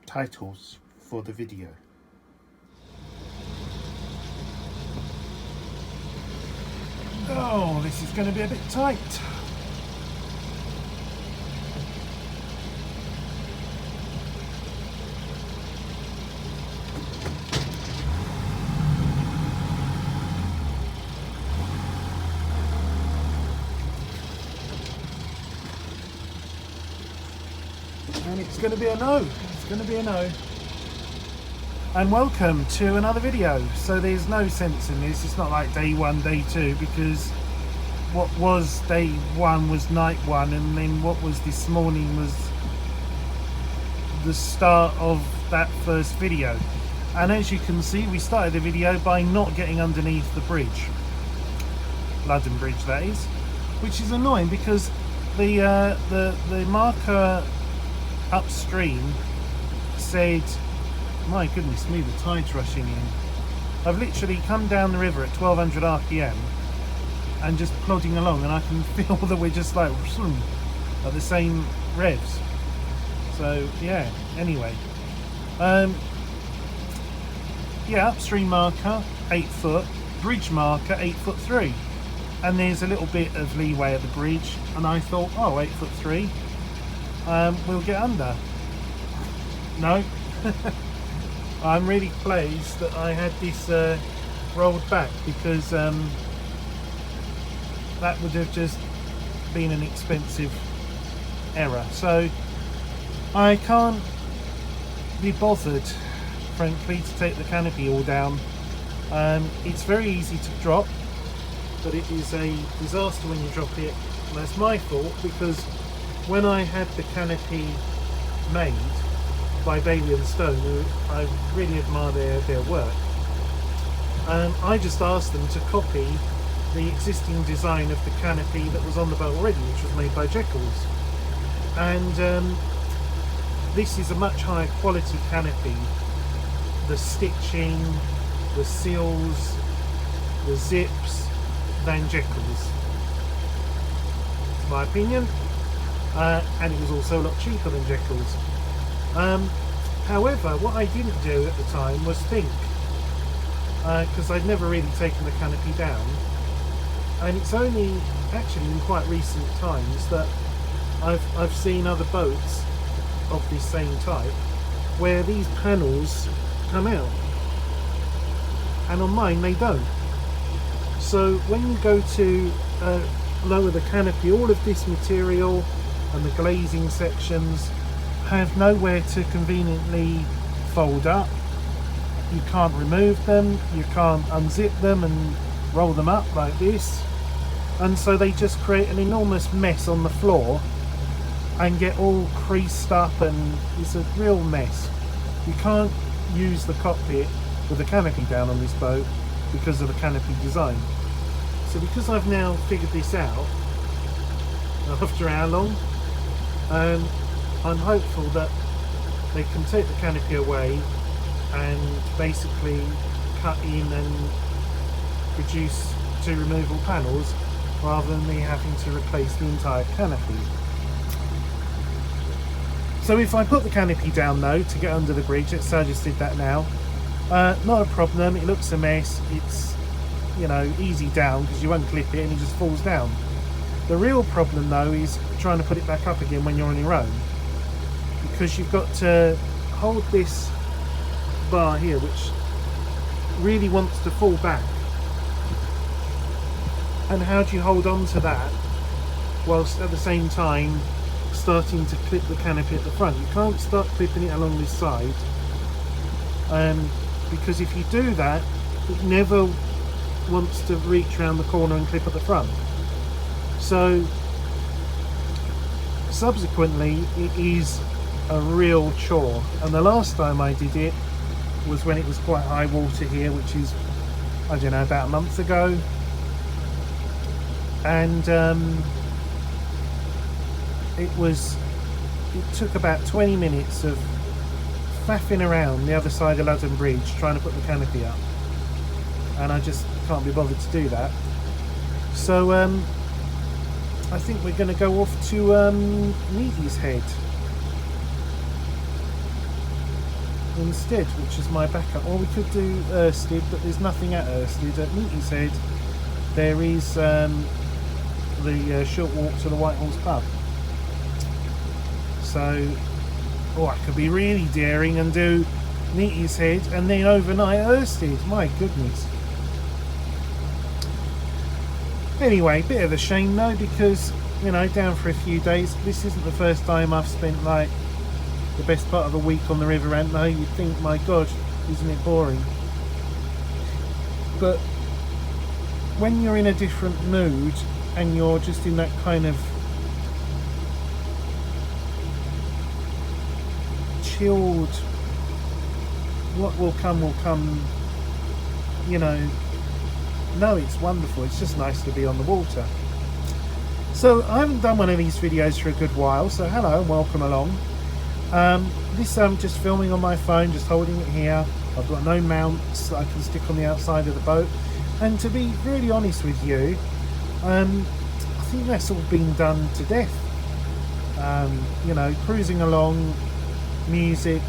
titles for the video. Oh, this is going to be a bit tight. And it's going to be a no. It's going to be a no. And welcome to another video. So there's no sense in this. It's not like day one, day two, because what was day one was night one, and then what was this morning was the start of that first video. And as you can see, we started the video by not getting underneath the bridge, London Bridge that is, which is annoying because the marker upstream said, my goodness me, the tide's rushing in. I've literally come down the river at 1200 RPM and just plodding along, and I can feel that we're just like at the same revs. So yeah, anyway, yeah, upstream marker 8 foot, bridge marker 8'3", and there's a little bit of leeway at the bridge, and I thought, oh, 8'3", we'll get under. No. I'm really pleased that I had this rolled back, because that would have just been an expensive error. So I can't be bothered, frankly, to take the canopy all down. It's very easy to drop, but it is a disaster when you drop it. And that's my fault, because when I had the canopy made by Bailey and Stone, who I really admire their work, I just asked them to copy the existing design of the canopy that was on the boat already, which was made by Jekyll's. And this is a much higher quality canopy. The stitching, the seals, the zips, than Jekyll's. It's my opinion. And it was also a lot cheaper than Jekyll's. However, what I didn't do at the time was think, because I'd never really taken the canopy down, and it's only actually in quite recent times that I've seen other boats of this same type where these panels come out, and on mine they don't. So when you go to lower the canopy, all of this material and the glazing sections have nowhere to conveniently fold up. You can't remove them, you can't unzip them and roll them up like this, and so they just create an enormous mess on the floor and get all creased up, and it's a real mess. You can't use the cockpit with the canopy down on this boat because of the canopy design. So because I've now figured this out, after how long, I'm hopeful that they can take the canopy away and basically cut in and produce 2 removable panels rather than me having to replace the entire canopy. So if I put the canopy down though to get under the bridge, let's say I just did that now, not a problem. It looks a mess. It's, you know, easy down because you won't clip it and it just falls down. The real problem though is trying to put it back up again when you're on your own, because you've got to hold this bar here, which really wants to fall back. And how do you hold on to that whilst at the same time starting to clip the canopy at the front? You can't start clipping it along this side, because if you do that, it never wants to reach around the corner and clip at the front. So subsequently it is a real chore, and the last time I did it was when it was quite high water here, which is, I don't know, about a month ago, and it took about 20 minutes of faffing around the other side of London Bridge trying to put the canopy up, and I just can't be bothered to do that. So I think we're going to go off to Neatishead. instead, which is my backup. Or we could do Staithe, but there's nothing at Staithe. At Neatishead, there is the short walk to the White Horse pub. So, I could be really daring and do Neatishead and then overnight Staithe. My goodness. Anyway, bit of a shame though, because, you know, down for a few days. This isn't the first time I've spent like the best part of a week on the River Ant though. You'd think, my God, isn't it boring? But when you're in a different mood and you're just in that kind of chilled, what will come, you know, no, it's wonderful. It's just nice to be on the water. So I haven't done one of these videos for a good while, so hello and welcome along. This I'm just filming on my phone, just holding it here. I've got no mounts that I can stick on the outside of the boat, and to be really honest with you, I think that's all been done to death. You know, cruising along, music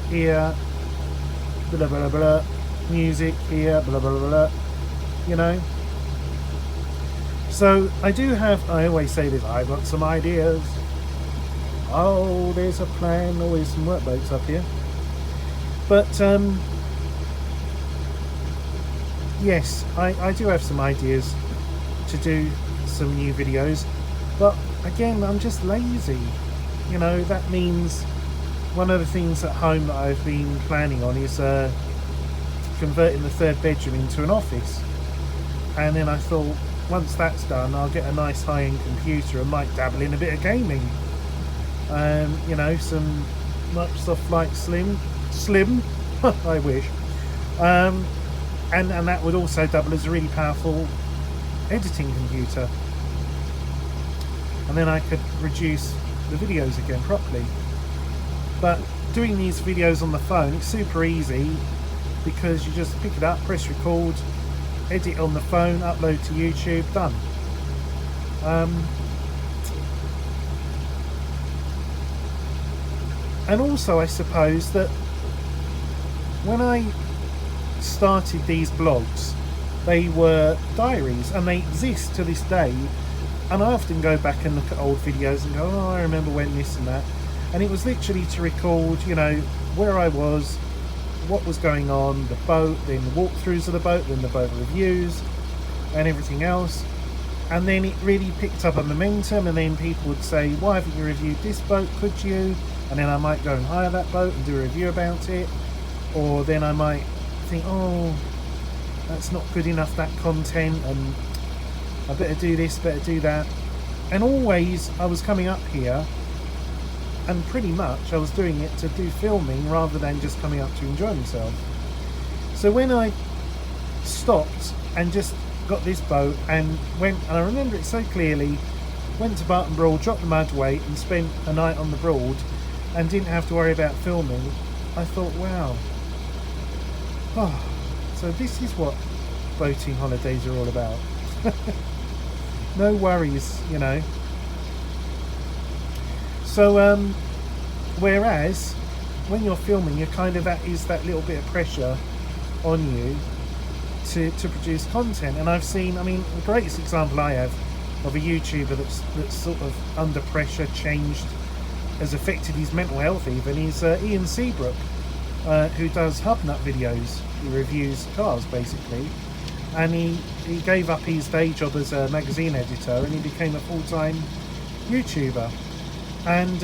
here, blah blah blah, music here, blah blah blah, you know. So I always say this, I've got some ideas. Oh, there's a plan. Always some workboats up here. But yes, I do have some ideas to do some new videos, but again, I'm just lazy. You know, that means one of the things at home that I've been planning on is converting the third bedroom into an office. And then I thought, once that's done, I'll get a nice high-end computer and might dabble in a bit of gaming. You know, some Microsoft Flight Slim, I wish. And that would also double as a really powerful editing computer. And then I could reduce the videos again properly. But doing these videos on the phone, it's super easy, because you just pick it up, press record, edit on the phone, upload to YouTube, done. And also I suppose that when I started these blogs, they were diaries, and they exist to this day, and I often go back and look at old videos and go, oh, I remember when this and that, and it was literally to record, you know, where I was, what was going on, the boat, then the walkthroughs of the boat, then the boat reviews and everything else. And then it really picked up a momentum, and then people would say, why haven't you reviewed this boat, could you? And then I might go and hire that boat and do a review about it. Or then I might think, oh, that's not good enough, that content, and I better do this, better do that. And always I was coming up here, and pretty much I was doing it to do filming rather than just coming up to enjoy myself. So when I stopped and just got this boat and went, and I remember it so clearly, went to Barton Broad, dropped the mud weight and spent a night on the Broad and didn't have to worry about filming, I thought, wow, so this is what boating holidays are all about. No worries, you know. So whereas when you're filming, you're kind of, that is that little bit of pressure on you to produce content. And I've seen, I mean, the greatest example I have of a YouTuber that's sort of under pressure, changed, has affected his mental health even, is Ian Seabrook, who does Hubnut videos. He reviews cars basically, and he gave up his day job as a magazine editor and he became a full-time YouTuber. And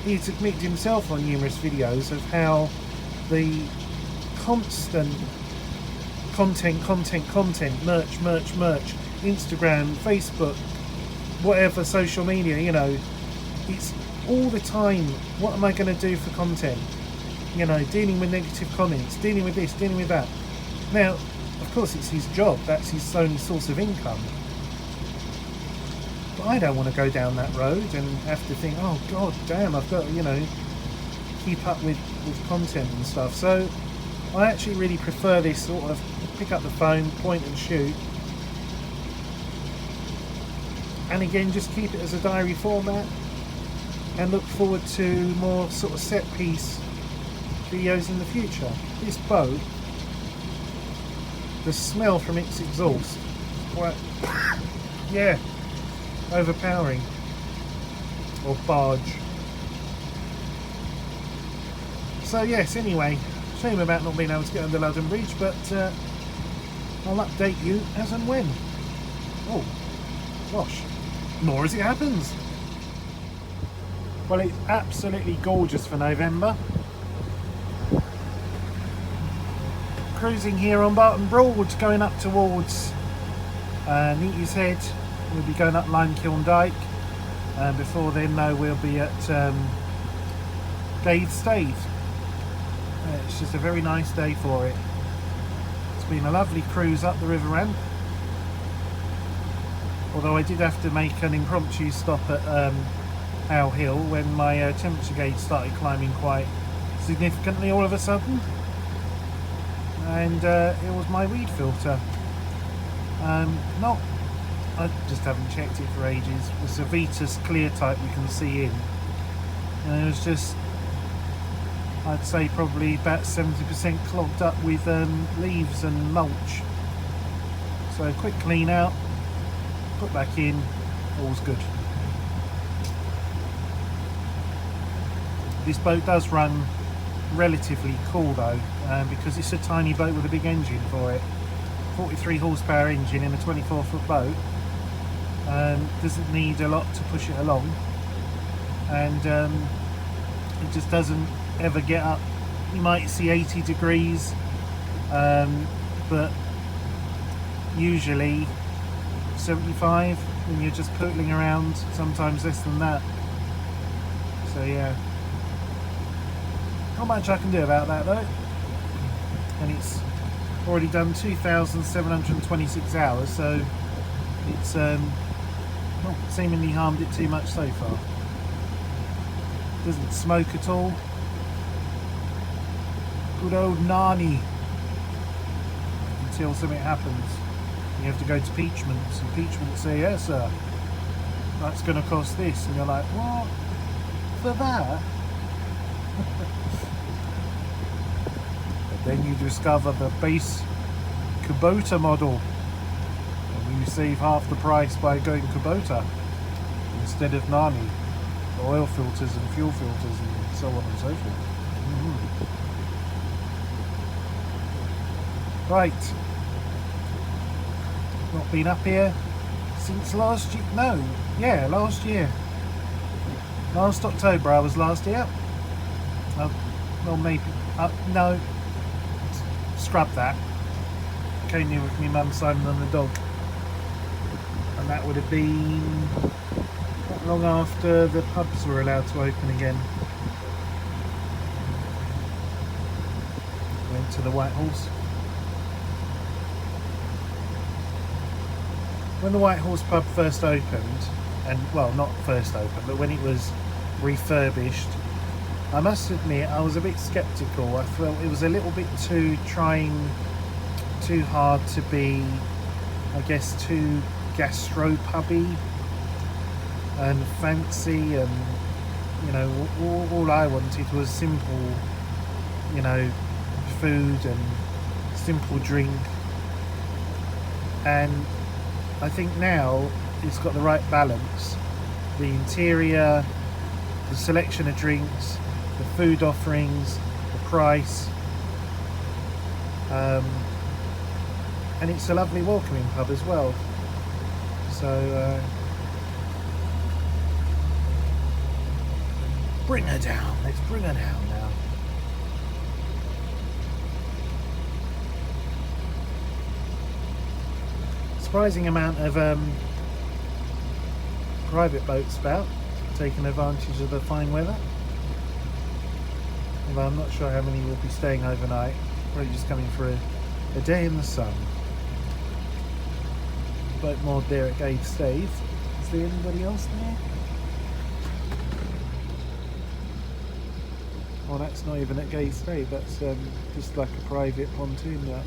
he's admitted himself on numerous videos of how the constant content, merch, Instagram, Facebook, whatever social media, you know, it's all the time, what am I going to do for content? You know, dealing with negative comments, dealing with this, dealing with that. Now, of course, it's his job, that's his only source of income. But I don't want to go down that road and have to think, oh god damn, I've got to, you know, keep up with content and stuff. So I actually really prefer this sort of pick up the phone, point and shoot, and again just keep it as a diary format, and look forward to more sort of set piece videos in the future. This boat, the smell from its exhaust, quite, yeah, overpowering. Or barge. So yes, anyway, shame about not being able to get under London Bridge, but I'll update you as and when. Oh, gosh, more as it happens. Well, it's absolutely gorgeous for November. Cruising here on Barton Broads, going up towards Neatishead. We'll be going up Limekiln Dyke. Before then, though, we'll be at Staithe. It's just a very nice day for it. It's been a lovely cruise up the river ramp. Although I did have to make an impromptu stop at Owl Hill when my temperature gauge started climbing quite significantly all of a sudden. And it was my weed filter. I just haven't checked it for ages. It's a Vitas clear type you can see in. And it was just, I'd say probably about 70% clogged up with leaves and mulch. So quick clean out, put back in, all's good. This boat does run relatively cool though, because it's a tiny boat with a big engine for it. 43 horsepower engine in a 24-foot boat. Doesn't need a lot to push it along, and it just doesn't ever get up. You might see 80 degrees, but usually 75 when you're just pootling around, sometimes less than that. So yeah, not much I can do about that though. And it's already done 2,726 hours, so it's not seemingly harmed it too much so far. Doesn't smoke at all. Good old Nani. Until something happens. You have to go to Peachments, and Peachments say, yes sir, that's going to cost this. And you're like, what? For that? But then you discover the base Kubota model. You save half the price by going Kubota instead of Nani, oil filters and fuel filters and so on and so forth. Right, not been up here since last year. No, yeah, last year. Last October I was last here. Well, maybe. No, scrub that. Came here with me mum, Simon and the dog. And that would have been not long after the pubs were allowed to open again. Went to the White Horse. When the White Horse pub first opened, and well, not first opened, but when it was refurbished, I must admit I was a bit sceptical. I felt it was a little bit too hard to be, I guess, too gastro-pubby and fancy, and you know, all I wanted was simple, you know, food and simple drink. And I think now it's got the right balance. The interior, the selection of drinks, the food offerings, the price, and it's a lovely welcoming pub as well. So bring her down. Let's bring her down now. Surprising amount of private boats about, taking advantage of the fine weather. Although I'm not sure how many will be staying overnight. Probably just coming for a day in the sun. Boat moored there at Staithe. Is there anybody else there? Oh, that's not even at Staithe. That's just like a private pontoon there.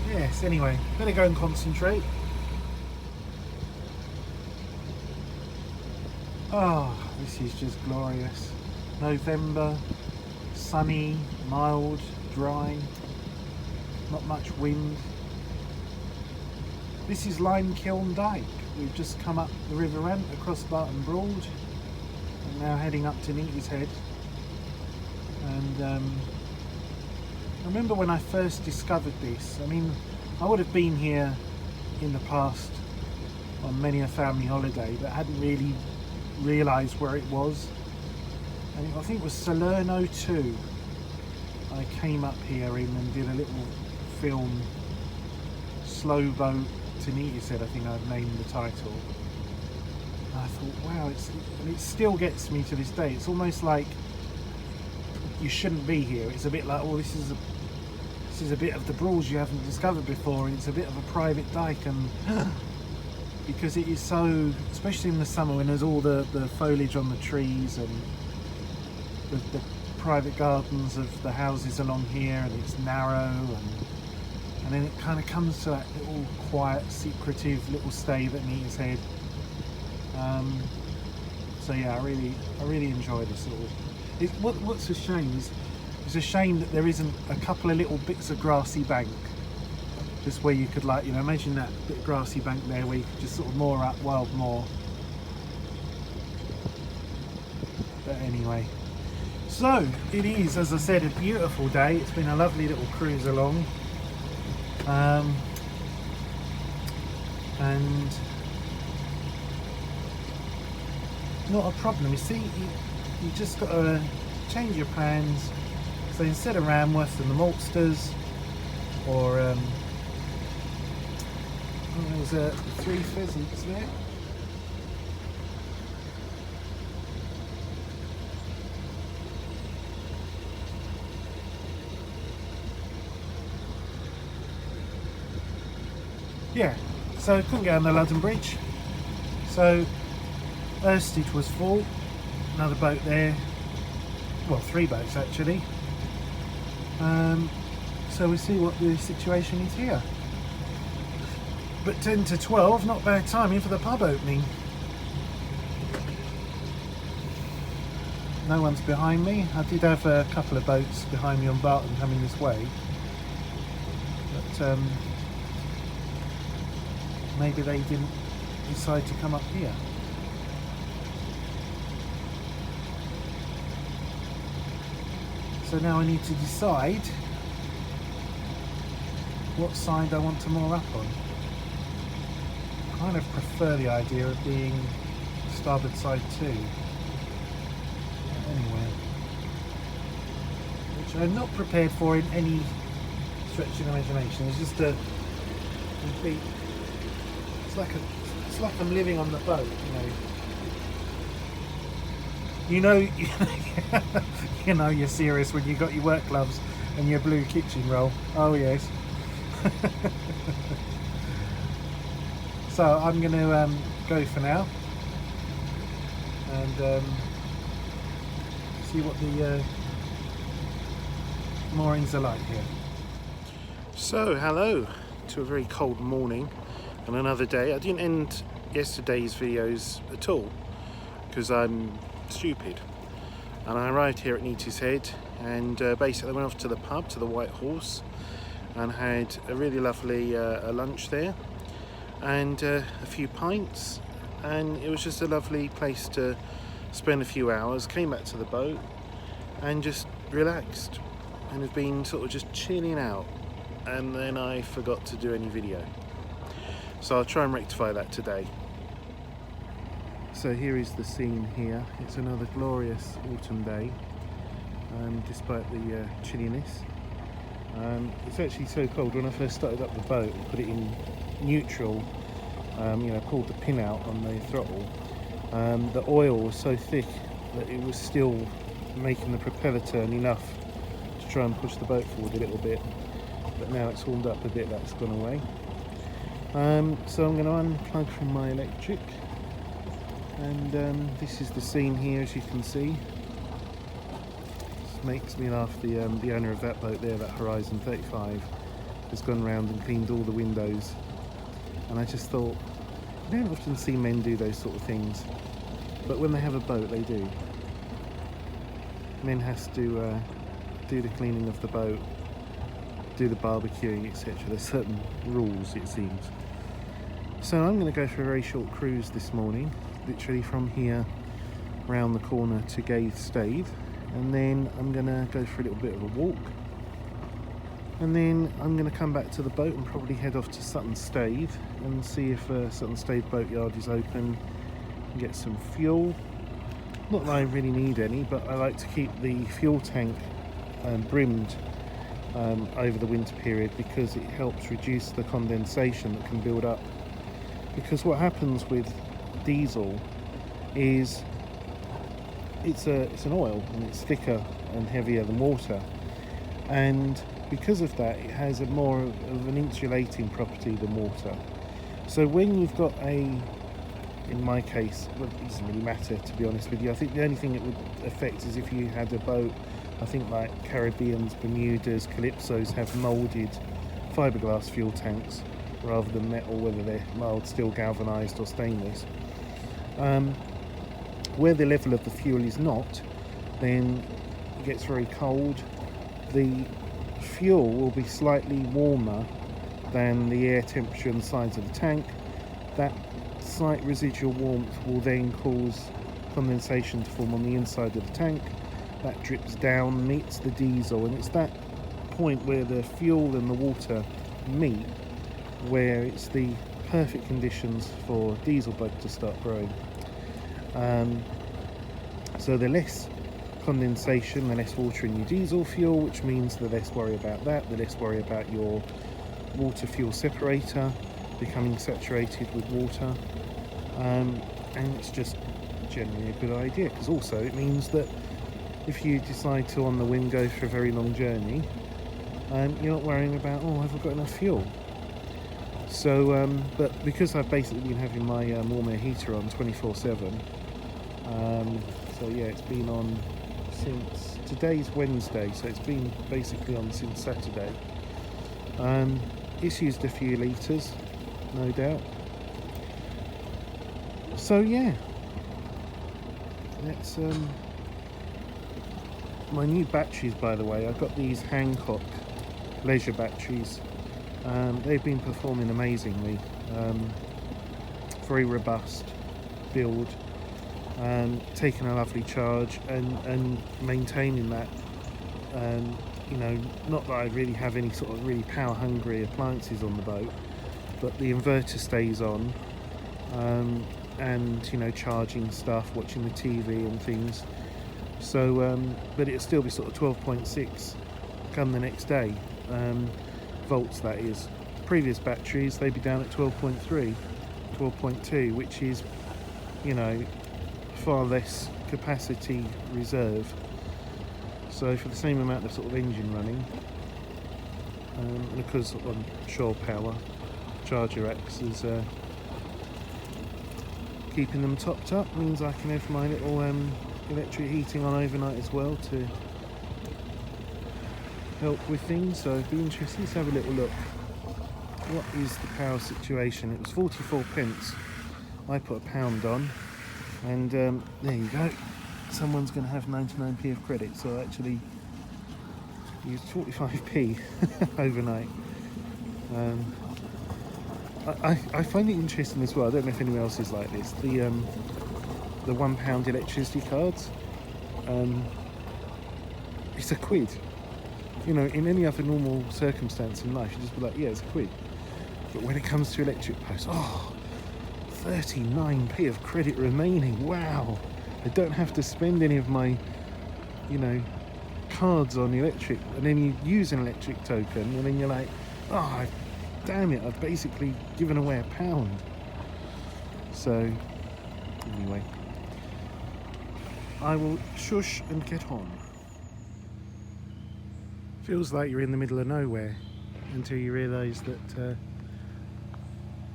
Yes, anyway, better go and concentrate. Oh, this is just glorious. November, sunny, mild, dry, not much wind. This is Limekiln Dyke. We've just come up the River Ant across Barton Broad and now heading up to Neatishead. And I remember when I first discovered this, I mean, I would have been here in the past on many a family holiday, but hadn't really realised where it was. And I think it was Salerno 2. I came up here in and did a little film, Slow Boat to Neatishead, I think I've named the title. And I thought, wow, it still gets me to this day. It's almost like you shouldn't be here. It's a bit like, oh, this is a bit of the Broads you haven't discovered before, and it's a bit of a private dyke, and because it is so, especially in the summer when there's all the foliage on the trees and the private gardens of the houses along here, and it's narrow, and then it kind of comes to that little quiet, secretive little Staithe at Neatishead. So yeah, I really enjoy this little. What's a shame is it's a shame that there isn't a couple of little bits of grassy bank, just where you could, like, you know, imagine that bit of grassy bank there where you could just sort of moor up wild moor. But anyway, so it is, as I said, a beautiful day. It's been a lovely little cruise along, and not a problem. You see, you just got to change your plans. So instead of Ramworth and the Maltsters, or there's 3 pheasants there. Yeah, so couldn't get on the London Bridge. So Staithe was full. Another boat there. Well, 3 boats actually. So we see what the situation is here. But 10 to 12, not bad timing for the pub opening. No one's behind me. I did have a couple of boats behind me on Barton coming this way, but maybe they didn't decide to come up here. So now I need to decide what side I want to moor up on. I kind of prefer the idea of being starboard side too. Anyway, which I'm not prepared for in any stretch of imagination. It's just a complete. It's like I'm living on the boat, you know. You know you're serious when you got your work gloves and your blue kitchen roll. Oh yes. So I'm going to go for now and see what the moorings are like here. So hello to a very cold morning and another day. I didn't end yesterday's videos at all because I'm stupid. And I arrived here at Neatishead and basically went off to the pub, to the White Horse, and had a really lovely lunch there and a few pints, and it was just a lovely place to spend a few hours. Came back to the boat and just relaxed and have been sort of just chilling out, and then I forgot to do any video. So I'll try and rectify that today. So here is the scene here. It's another glorious autumn day, despite the chilliness. It's actually so cold. When I first started up the boat and put it in neutral, pulled the pin out on the throttle, the oil was so thick that it was still making the propeller turn enough to try and push the boat forward a little bit. But now it's warmed up a bit, that's gone away. So I'm going to unplug from my electric. And this is the scene here, as you can see. This makes me laugh. The owner of that boat there, that Horizon 35, has gone round and cleaned all the windows. And I just thought, you don't often see men do those sort of things. but when they have a boat they do. Men has to do the cleaning of the boat, do the barbecuing, etc. There's certain rules, it seems. So I'm going to go for a very short cruise this morning, literally from here round the corner to Staithe, and then I'm going to go for a little bit of a walk, and then I'm going to come back to the boat and probably head off to Staithe and see if Staithe boatyard is open and get some fuel. Not that I really need any, but I like to keep the fuel tank brimmed over the winter period because it helps reduce the condensation that can build up. Because what happens with diesel is it's an oil, and it's thicker and heavier than water, and because of that it has a more of an insulating property than water. So when you've got in my case, well, it doesn't really matter, to be honest with you. I think the only thing it would affect is if you had a boat, I think like Caribbeans, Bermudas, Calypsos have moulded fiberglass fuel tanks rather than metal, whether they're mild steel, galvanised or stainless. Where the level of the fuel is not, then it gets very cold. The fuel will be slightly warmer than the air temperature on the sides of the tank. That slight residual warmth will then cause condensation to form on the inside of the tank. That drips down, meets the diesel, and it's that point where the fuel and the water meet where it's the perfect conditions for diesel bug to start growing. So the less condensation, the less water in your diesel fuel, which means the less worry about that, the less worry about your water fuel separator becoming saturated with water, and it's just generally a good idea, because also it means that if you decide to on the whim go for a very long journey, you're not worrying about, oh, have I got enough fuel? So but because I've basically been having my warm air heater on 24/7, so yeah, it's been on since today's Wednesday, so it's been basically on since Saturday. It's used a few litres, no doubt. So yeah, that's my new batteries, by the way. I've got these Hancock leisure batteries. They've been performing amazingly. Very robust build, taking a lovely charge and maintaining that. You know, not that I really have any sort of really power hungry appliances on the boat, but the inverter stays on, and you know, charging stuff, watching the TV and things. So but it'll still be sort of 12.6 come the next day, volts, that is. Previous batteries, they'd be down at 12.3, 12.2, which is, you know, far less capacity reserve. So for the same amount of sort of engine running, because on shore power, charger X is keeping them topped up, means I can have my little electric heating on overnight as well to help with things. So it'd be interesting to have a little look. What is the power situation? It was 44 pence. I put £1 on, and there you go. Someone's going to have 99p of credit, so I actually used 45p overnight. I find it interesting as well. I don't know if anyone else is like this. The £1 electricity cards. It's a quid. You know, in any other normal circumstance in life, you'd just be like, yeah, it's a quid. But when it comes to electric post, 39p of credit remaining. Wow. I don't have to spend any of my, you know, cards on electric, and then you use an electric token, and then you're like, oh, damn it, I've basically given away £1. So, anyway, I will shush and get on. Feels like you're in the middle of nowhere until you realise that the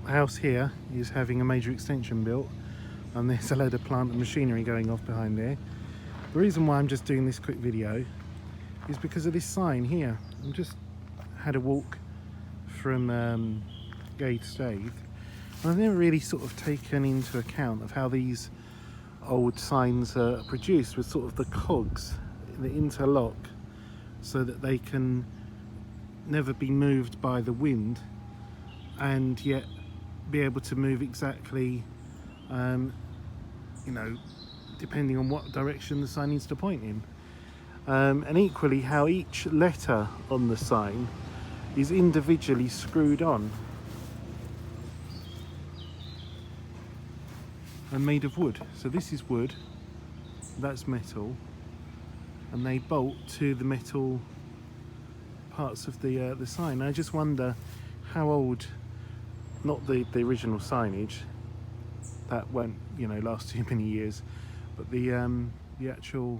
house here is having a major extension built, and there's a load of plant and machinery going off behind there. The reason why I'm just doing this quick video is because of this sign here. I've just had a walk from Staithe, and I've never really sort of taken into account of how these old signs are produced with sort of the cogs that interlock so that they can never be moved by the wind and yet be able to move exactly, you know, depending on what direction the sign needs to point in. And equally how each letter on the sign is individually screwed on and made of wood. So this is wood, that's metal, and they bolt to the metal parts of the sign. I just wonder how old, not the original signage, that won't, you know, last too many years, but the actual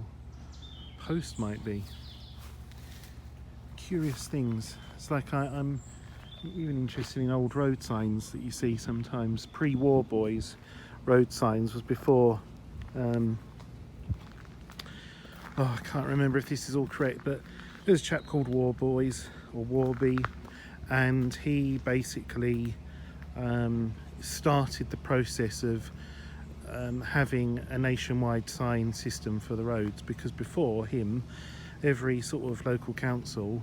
post might be. Curious things. It's like I'm even interested in old road signs that you see sometimes. Pre-war boys road signs was before I can't remember if this is all correct, but there's a chap called War Boys or Warby, and he basically started the process of having a nationwide sign system for the roads, because before him every sort of local council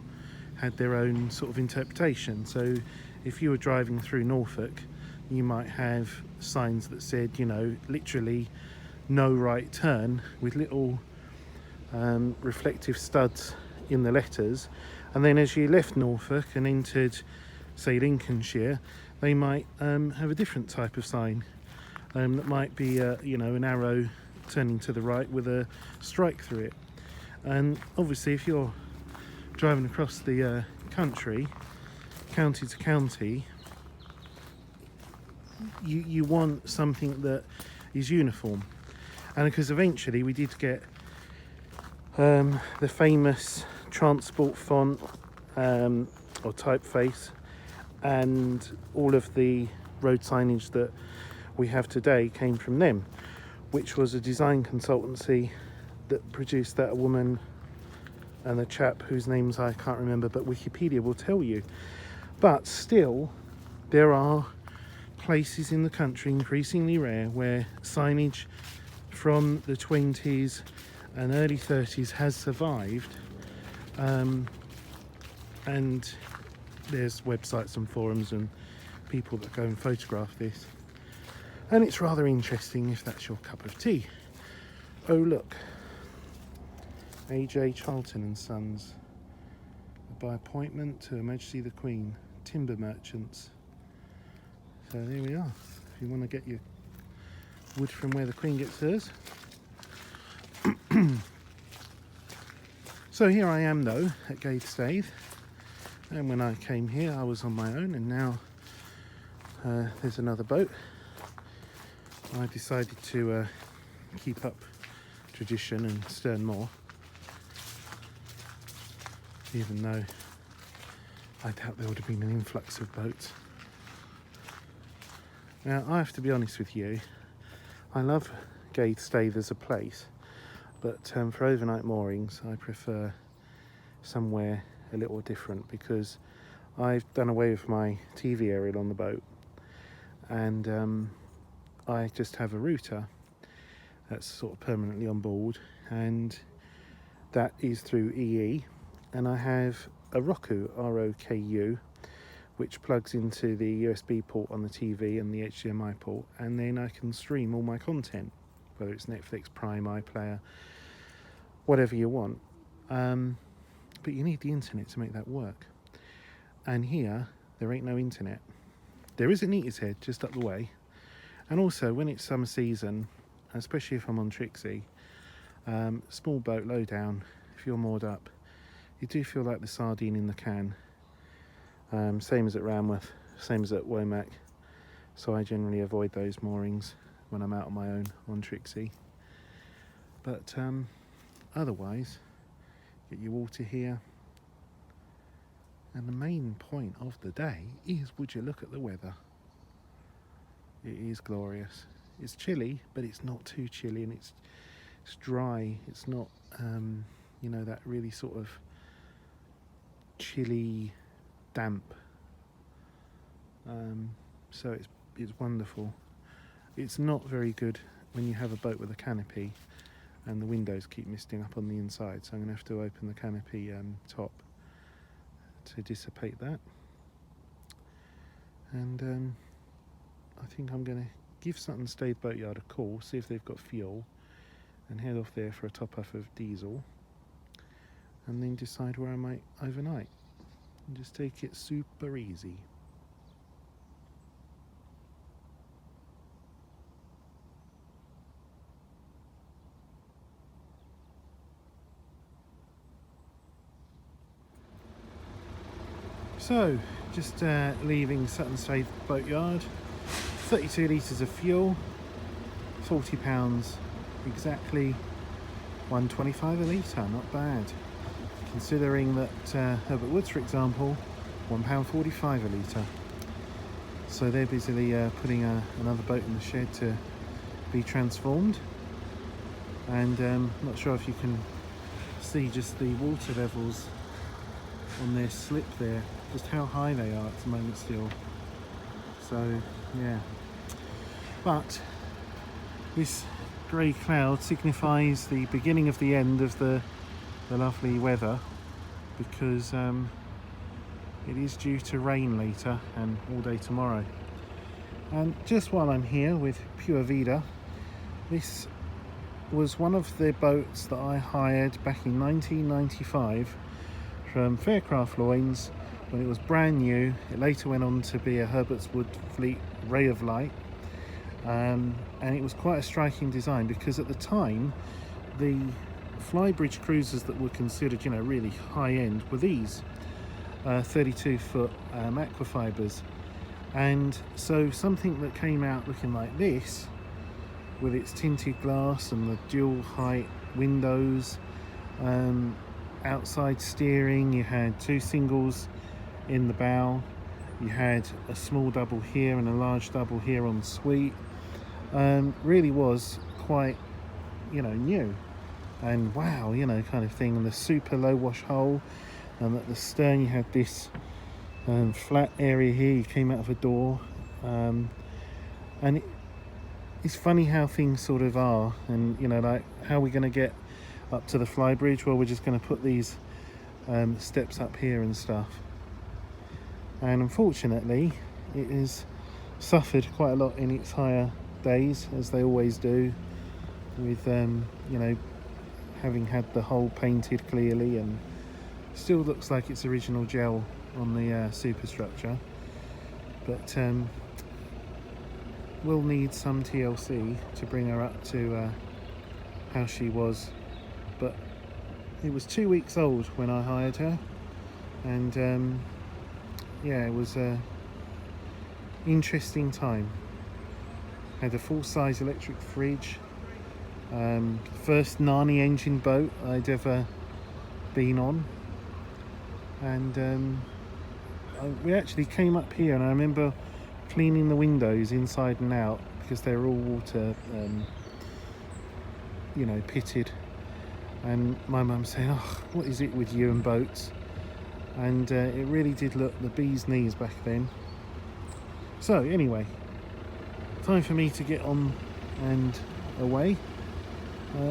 had their own sort of interpretation. So if you were driving through Norfolk, you might have signs that said, you know, literally no right turn, with little reflective studs in the letters. And then as you left Norfolk and entered, say, Lincolnshire, they might have a different type of sign that might be you know, an arrow turning to the right with a strike through it. And obviously if you're driving across the country, county to county, you want something that is uniform. And because eventually we did get the famous transport font or typeface, and all of the road signage that we have today came from them, which was a design consultancy that produced that, a woman and a chap whose names I can't remember, but Wikipedia will tell you. But still, there are places in the country, increasingly rare, where signage from the 20s and early 30s has survived, and there's websites and forums and people that go and photograph this, and it's rather interesting if that's your cup of tea. Oh look, AJ Charlton and Sons, by appointment to Her Majesty the Queen, timber merchants. So there we are, if you want to get your wood from where the Queen gets hers. So here I am though at Staithe, and when I came here I was on my own, and now there's another boat. I decided to keep up tradition and stern more, even though I doubt there would have been an influx of boats. Now I have to be honest with you, I love Staithe as a place, but for overnight moorings I prefer somewhere a little different, because I've done away with my TV aerial on the boat, and I just have a router that's sort of permanently on board, and that is through EE, and I have a Roku, ROKU, which plugs into the USB port on the TV and the HDMI port, and then I can stream all my content, whether it's Netflix, Prime, iPlayer, whatever you want. But you need the internet to make that work, and here there ain't no internet. There is a Neatishead just up the way, and also when it's summer season, especially if I'm on Trixie, small boat, low down, if you're moored up, you do feel like the sardine in the can. Same as at Ramworth, same as at Womack, so I generally avoid those moorings when I'm out on my own on Trixie. But otherwise, get your water here. And the main point of the day is, would you look at the weather? It is glorious. It's chilly, but it's not too chilly, and it's dry. It's not, you know, that really sort of chilly, damp. So it's wonderful. It's not very good when you have a boat with a canopy and the windows keep misting up on the inside, so I'm going to have to open the canopy top to dissipate that. And I think I'm going to give Sutton Staithe Boatyard a call, see if they've got fuel, and head off there for a top up of diesel, and then decide where I might overnight and just take it super easy. So, just leaving Sutton Staithe Boatyard, 32 litres of fuel, £40 exactly, £1.25 a litre, not bad. Considering that Herbert Woods, for example, £1.45 a litre. So they're busily putting another boat in the shed to be transformed. And not sure if you can see just the water levels on their slip there, just how high they are at the moment still. So yeah, but this grey cloud signifies the beginning of the end of the lovely weather, because it is due to rain later and all day tomorrow. And just while I'm here with Pure Vida, this was one of the boats that I hired back in 1995 from Faircraft Loynes when it was brand new. It later went on to be a Herbert's Wood Fleet Ray of Light, and it was quite a striking design, because at the time the flybridge cruisers that were considered, you know, really high end were these 32-foot aquafibers. And so something that came out looking like this, with its tinted glass and the dual height windows, outside steering, you had two singles in the bow, you had a small double here and a large double here on suite, really was quite, you know, new and wow, you know, kind of thing. And the super low wash hull, and at the stern you had this flat area here, you came out of a door, and it's funny how things sort of are. And you know, like, how are we going to get up to the flybridge? Well, we're just going to put these steps up here and stuff. And unfortunately it has suffered quite a lot in its higher days, as they always do, with you know, having had the hull painted clearly, and still looks like its original gel on the superstructure, but we'll need some TLC to bring her up to how she was. But it was 2 weeks old when I hired her, and yeah, it was a interesting time. Had a full-size electric fridge, first Narni engine boat I'd ever been on, and we actually came up here, and I remember cleaning the windows inside and out, because they were all water you know, pitted, and my mum saying, "Oh, what is it with you and boats?" And it really did look the bee's knees back then. So anyway, time for me to get on and away.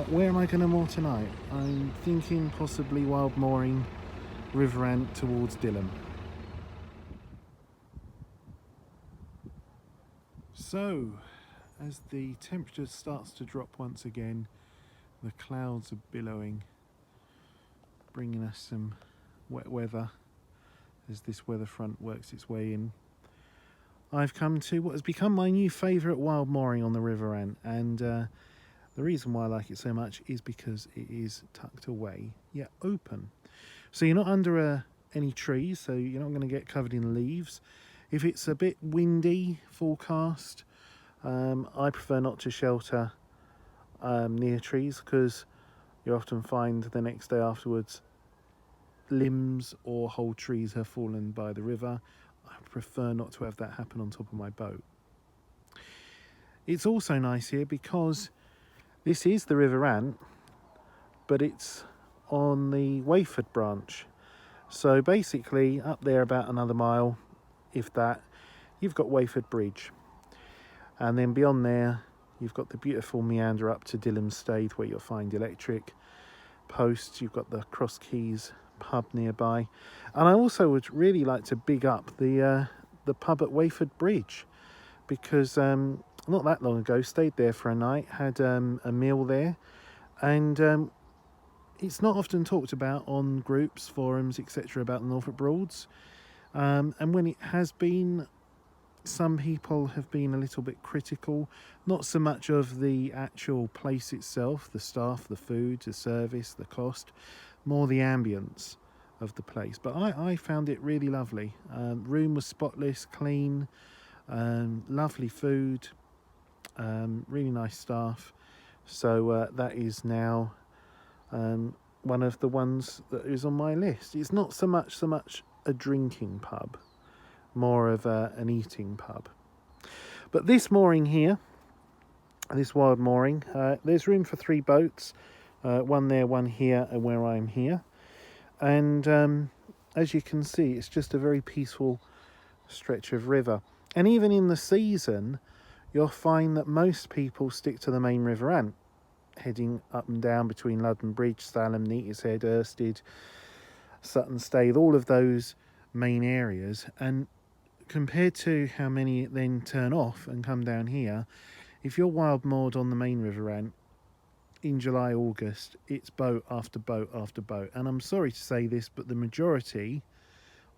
Where am I going to moor tonight? I'm thinking possibly wild mooring Riverant towards Dilham. So, as the temperature starts to drop once again, the clouds are billowing, bringing us some wet weather as this weather front works its way in. I've come to what has become my new favourite wild mooring on the Riverant, and the reason why I like it so much is because it is tucked away yet open. So you're not under any trees, so you're not going to get covered in leaves. If it's a bit windy forecast, I prefer not to shelter near trees, because you often find the next day afterwards limbs or whole trees have fallen by the river. I prefer not to have that happen on top of my boat. It's also nice here because this is the Riverant, but it's on the Wayford branch. So basically up there about another mile, if that, you've got Wayford Bridge, and then beyond there You've got the beautiful meander up to Staithe where you'll find electric posts. You've got the Cross Keys pub nearby. And I also would really like to big up the pub at Wayford Bridge, because not that long ago stayed there for a night, had a meal there, and it's not often talked about on groups, forums, etc. about the Norfolk Broads, and when it has been, some people have been a little bit critical, not so much of the actual place itself, the staff, the food, the service, the cost, more the ambience of the place. But I found it really lovely. Room was spotless, clean, lovely food, really nice staff. So that is now one of the ones that is on my list. It's not so much a drinking pub, more of an eating pub. But this mooring here, this wild mooring, there's room for 3 boats, one there, one here, and where I'm here. And as you can see, it's just a very peaceful stretch of river. And even in the season, you'll find that most people stick to the main river Ant, heading up and down between Ludden Bridge, Stalham, Neatishead, Irstead, Sutton Staithe, all of those main areas. And compared to how many then turn off and come down here, if you're wild moored on the main river Ant in July, August, it's boat after boat after boat. And I'm sorry to say this, but the majority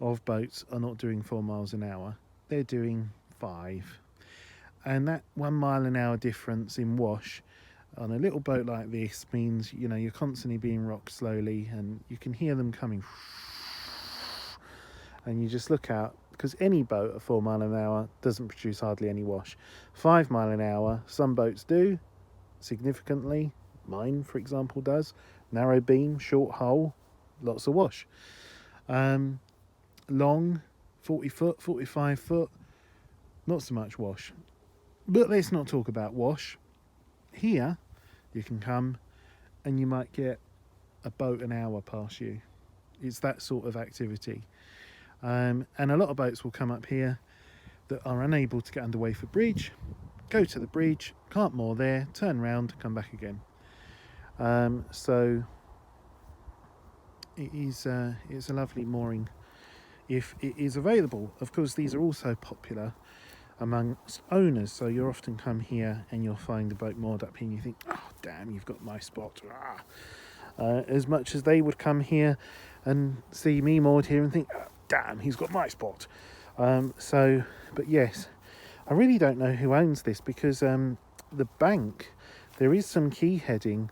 of boats are not doing 4 miles an hour. They're doing 5. And that 1 mile an hour difference in wash on a little boat like this means, you know, you're constantly being rocked slowly, and you can hear them coming. And you just look out, because any boat at 4 mile an hour doesn't produce hardly any wash. 5 mile an hour, some boats do significantly. Mine, for example, does. Narrow beam, short hull, lots of wash. Long, 40 foot, 45 foot, not so much wash. But let's not talk about wash. Here, you can come and you might get a boat an hour past you. It's that sort of activity. And a lot of boats will come up here that are unable to get under Wayford Bridge, go to the bridge, can't moor there, turn round, come back again. So it's a lovely mooring if it is available. Of course, these are also popular amongst owners, so you'll often come here and you'll find the boat moored up here and you think, oh damn, you've got my spot. As much as they would come here and see me moored here and think, oh, damn, he's got my spot. But yes, I really don't know who owns this, because the bank, there is some key heading,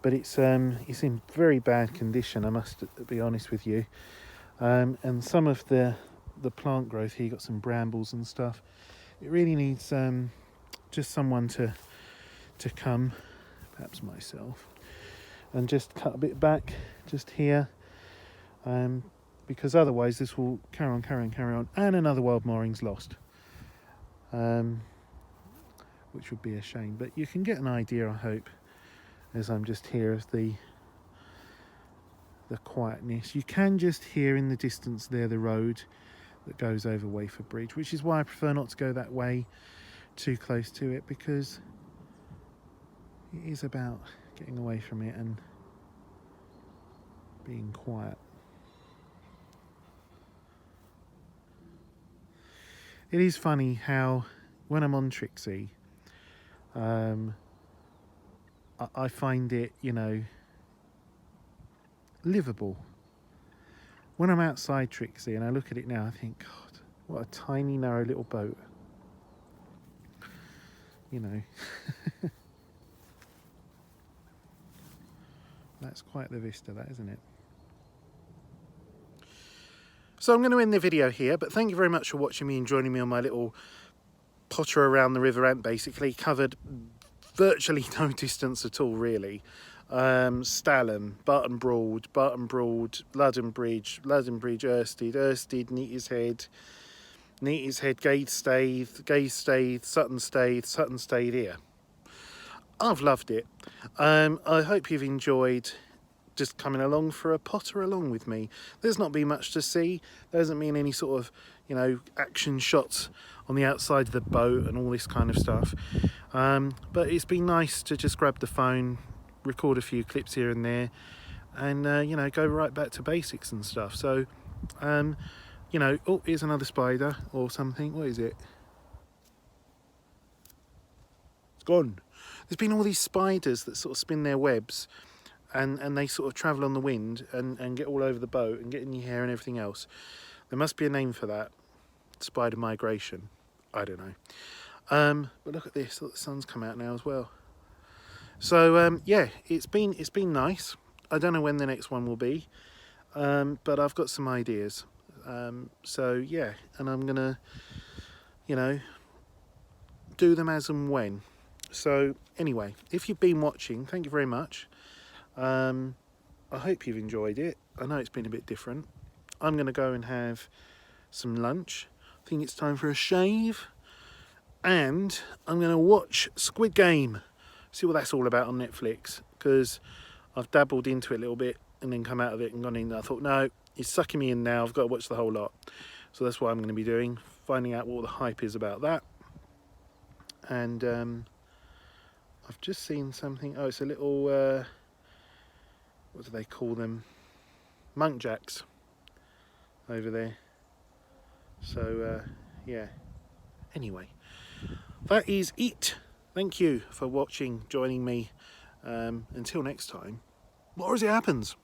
but it's in very bad condition, I must be honest with you. And some of the plant growth here, got some brambles and stuff. It really needs just someone to come, perhaps myself, and just cut a bit back just here, because otherwise this will carry on, and another wild mooring's lost, which would be a shame. But you can get an idea, I hope, as I'm just here, of the quietness. You can just hear in the distance there the road that goes over Wayford Bridge, which is why I prefer not to go that way too close to it, because it is about getting away from it and being quiet. It is funny how when I'm on Trixie, I find it, you know, livable. When I'm outside Trixie and I look at it now, I think, God, what a tiny, narrow little boat. You know. That's quite the vista, that, isn't it? So I'm going to end the video here, but thank you very much for watching me and joining me on my little potter around the River Ant, basically. Covered virtually no distance at all, really. Stalham, Barton Broad, Ludden Bridge, Irstead, Neatishead, Gay Staithe, Sutton Staithe here. I've loved it. I hope you've enjoyed just coming along for a potter along with me. There's not been much to see. There hasn't been any sort of, you know, action shots on the outside of the boat and all this kind of stuff. But it's been nice to just grab the phone, record a few clips here and there, and you know, go right back to basics and stuff. So you know, oh, here's another spider or something. What is it? It's gone. There's been all these spiders that sort of spin their webs, and they sort of travel on the wind and get all over the boat and get in your hair and everything else. There must be a name for that. Spider migration. I don't know. But look at this. Look, the sun's come out now as well. So yeah, it's been nice. I don't know when the next one will be, but I've got some ideas. So yeah, and I'm gonna, you know, do them as and when. So anyway, if you've been watching, thank you very much. I hope you've enjoyed it. I know it's been a bit different. I'm gonna go and have some lunch. I think it's time for a shave, and I'm gonna watch Squid Game, see what that's all about on Netflix, because I've dabbled into it a little bit and then come out of it and gone in. I thought, no, it's sucking me in now. I've got to watch the whole lot. So that's what I'm going to be doing, finding out what the hype is about that. And I've just seen something. Oh, it's a little, what do they call them? Monk jacks over there. So yeah. Anyway, that is it. Thank you for watching, joining me. Until next time, more as it happens.